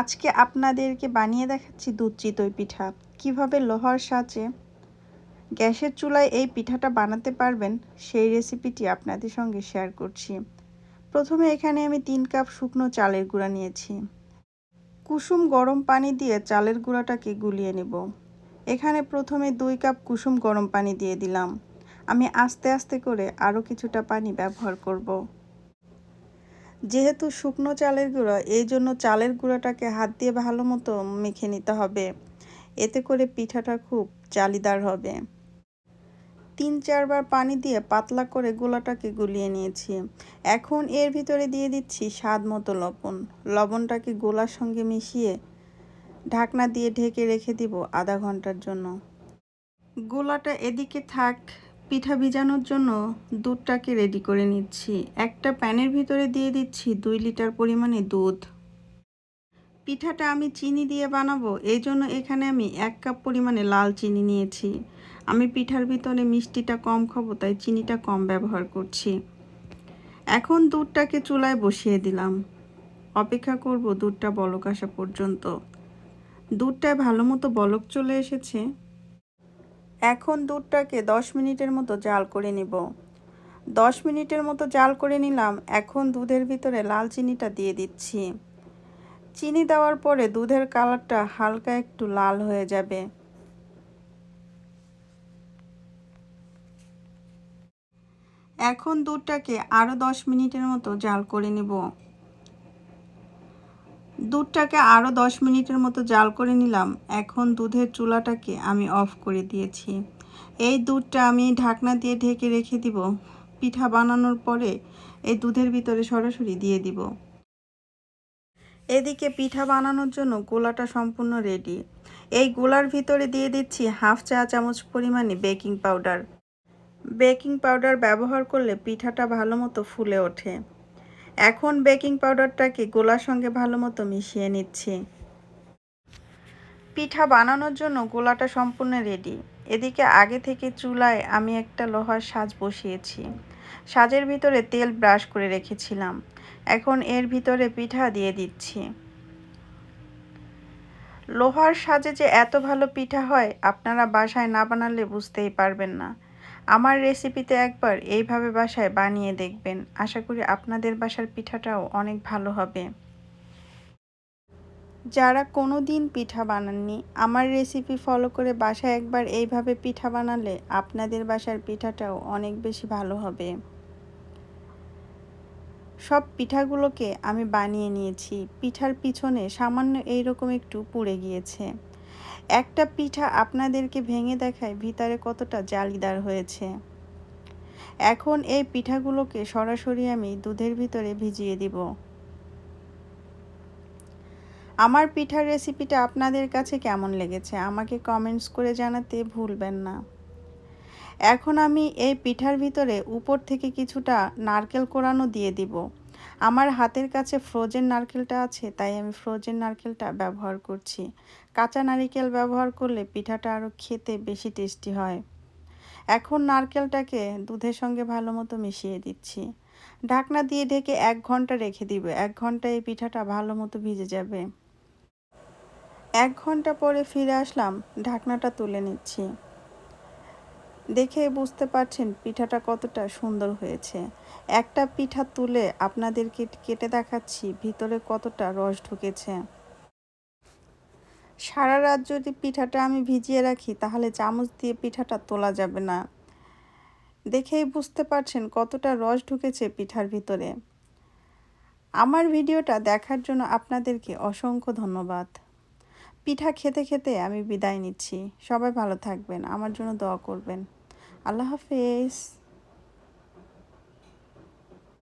আজকে আপনাদেরকে বানিয়ে দেখাচ্ছি দুধ চিতই পিঠা। কিভাবে লোহার সাহায্যে গ্যাসের চুলায় এই পিঠাটা বানাতে পারবেন সেই রেসিপিটি আপনাদের সঙ্গে শেয়ার করছি। প্রথমে এখানে আমি 3 কাপ শুকনো চালের গুঁড়া নিয়েছি। কুসুম গরম পানি দিয়ে চালের গুঁড়াটাকে গুলিয়ে নেব। এখানে প্রথমে 2 কাপ কুসুম গরম পানি দিয়ে দিলাম। আমি আস্তে আস্তে করে আরও কিছুটা পানি ব্যবহার করব। যেহেতু শুকনো চালের গুঁড়া, এই জন্য চালের গুঁড়াটাকে হাত দিয়ে ভালো মতো মেখে নিতে হবে। এতে করে পিঠাটা খুব জালিদার হবে। 3-4 বার পানি দিয়ে পাতলা করে গোলাটাকে গুলিয়ে নিয়েছি। এখন এর ভিতরে দিয়ে দিচ্ছি স্বাদ মতো লবণ। লবণটাকে গোলার সঙ্গে মিশিয়ে ঢাকনা দিয়ে ঢেকে রেখে দিব আধা ঘন্টার জন্য। গোলাটা এদিকে থাক, পিঠা ভিজানোর জন্য দুধটাকে রেডি করে নিচ্ছি। একটা প্যানের ভিতরে দিয়ে দিচ্ছি 2 লিটার পরিমাণে দুধ। পিঠাটা আমি চিনি দিয়ে বানাবো, এই জন্য এখানে আমি 1 কাপ পরিমাণে লাল চিনি নিয়েছি। আমি পিঠার ভিতরে মিষ্টিটা কম খাবো, তাই চিনিটা কম ব্যবহার করছি। এখন দুধটাকে চুলায় বসিয়ে দিলাম। অপেক্ষা করব দুধটা বলক আসা পর্যন্ত। দুধটায় ভালো মতো বলক চলে এসেছে। এখন দুধটাকে 10 মিনিটের মতো জাল করে নিব। 10 মিনিটের মতো জাল করে নিলাম। এখন দুধের ভিতরে লাল চিনিটা দিয়ে দিচ্ছি। চিনি দেওয়ার পরে দুধের কালারটা হালকা একটু লাল হয়ে যাবে। এখন দুধটাকে আরও 10 মিনিটের মতো জাল করে নেব। দুধটাকে আরও 10 মিনিটের মতো জাল করে নিলাম। এখন দুধের চুলাটাকে আমি অফ করে দিয়েছি। এই দুধটা আমি ঢাকনা দিয়ে ঢেকে রেখে দিব। পিঠা বানানোর পরে এই দুধের ভিতরে সরাসরি দিয়ে দিব। এদিকে পিঠা বানানোর জন্য গোলাটা সম্পূর্ণ রেডি। এই গোলার ভিতরে দিয়ে দিচ্ছি হাফ চা চামচ পরিমাণে বেকিং পাউডার। বেকিং পাউডার ব্যবহার করলে পিঠাটা ভালো মতো ফুলে ওঠে। এখন বেকিং পাউডারটাকে গোলার সঙ্গে ভালো মতো মিশিয়ে নিচ্ছি। পিঠা বানানোর জন্য গোলাটা সম্পূর্ণ রেডি। এদিকে আগে থেকে চুলায় আমি একটা লোহার সাজ বসিয়েছি। সাজের ভিতরে তেল ব্রাশ করে রেখেছিলাম। এখন এর ভিতরে পিঠা দিয়ে দিচ্ছি। লোহার সাজে যে এত ভালো পিঠা হয়, আপনারা বাসায় না বানালে বুঝতেই পারবেন না। আমার রেসিপিতে একবার এইভাবে বাসায় বানিয়ে দেখবেন। আশা করি আপনাদের বাসার পিঠাটাও অনেক ভালো হবে। যারা কোনো দিন পিঠা বানাননি, আমার রেসিপি ফলো করে বাসায় একবার এইভাবে পিঠা বানালে আপনাদের বাসার পিঠাটাও অনেক বেশি ভালো হবে। সব পিঠাগুলোকে আমি বানিয়ে নিয়েছি। পিঠার পিছনে সামান্য এইরকম একটু পুড়ে গিয়েছে। একটা পিঠা আপনাদেরকে ভেঙে দেখায় ভিতরে কতটা জালিদার হয়েছে। এখন এই পিঠাগুলোকে সরাসরি আমি দুধের ভিতরে ভিজিয়ে দিব। আমার পিঠার রেসিপিটা আপনাদের কাছে কেমন লেগেছে আমাকে কমেন্টস করে জানাতে ভুলবেন না। এখন আমি এই পিঠার ভিতরে উপর থেকে কিছুটা নারকেল কোড়ানো দিয়ে দিব। আমার হাতের কাছে ফ্রোজেন নারকেলটা আছে, তাই আমি ফ্রোজেন নারকেলটা ব্যবহার করছি। কাঁচা নারকেল ব্যবহার করলে পিঠাটা আরও খেতে বেশি টেস্টি হয়। এখন নারকেলটাকে দুধের সঙ্গে ভালো মতো মিশিয়ে দিচ্ছি। ঢাকনা দিয়ে ঢেকে 1 ঘন্টা রেখে দিব। 1 ঘন্টায় এই পিঠাটা ভালো মতো ভিজে যাবে। 1 ঘন্টা পরে ফিরে আসলাম, ঢাকনাটা তুলে নিচ্ছি। দেখে বুঝতে পারছেন পিঠাটা কতটা সুন্দর হয়েছে। একটা পিঠা তুলে আপনাদেরকে কেটে দেখাচ্ছি ভিতরে কতটা রস ঢুকেছে। সারা রাত যদি পিঠাটা আমি ভিজিয়ে রাখি তাহলে চামচ দিয়ে পিঠাটা তোলা যাবে না। দেখেই বুঝতে পারছেন কতটা রস ঢুকেছে পিঠার ভিতরে। আমার ভিডিওটা দেখার জন্য আপনাদেরকে অসংখ্য ধন্যবাদ। পিঠা খেতে খেতে আমি বিদায় নিচ্ছি। সবাই ভালো থাকবেন, আমার জন্য দোয়া করবেন। আল্লাহ হাফেজ।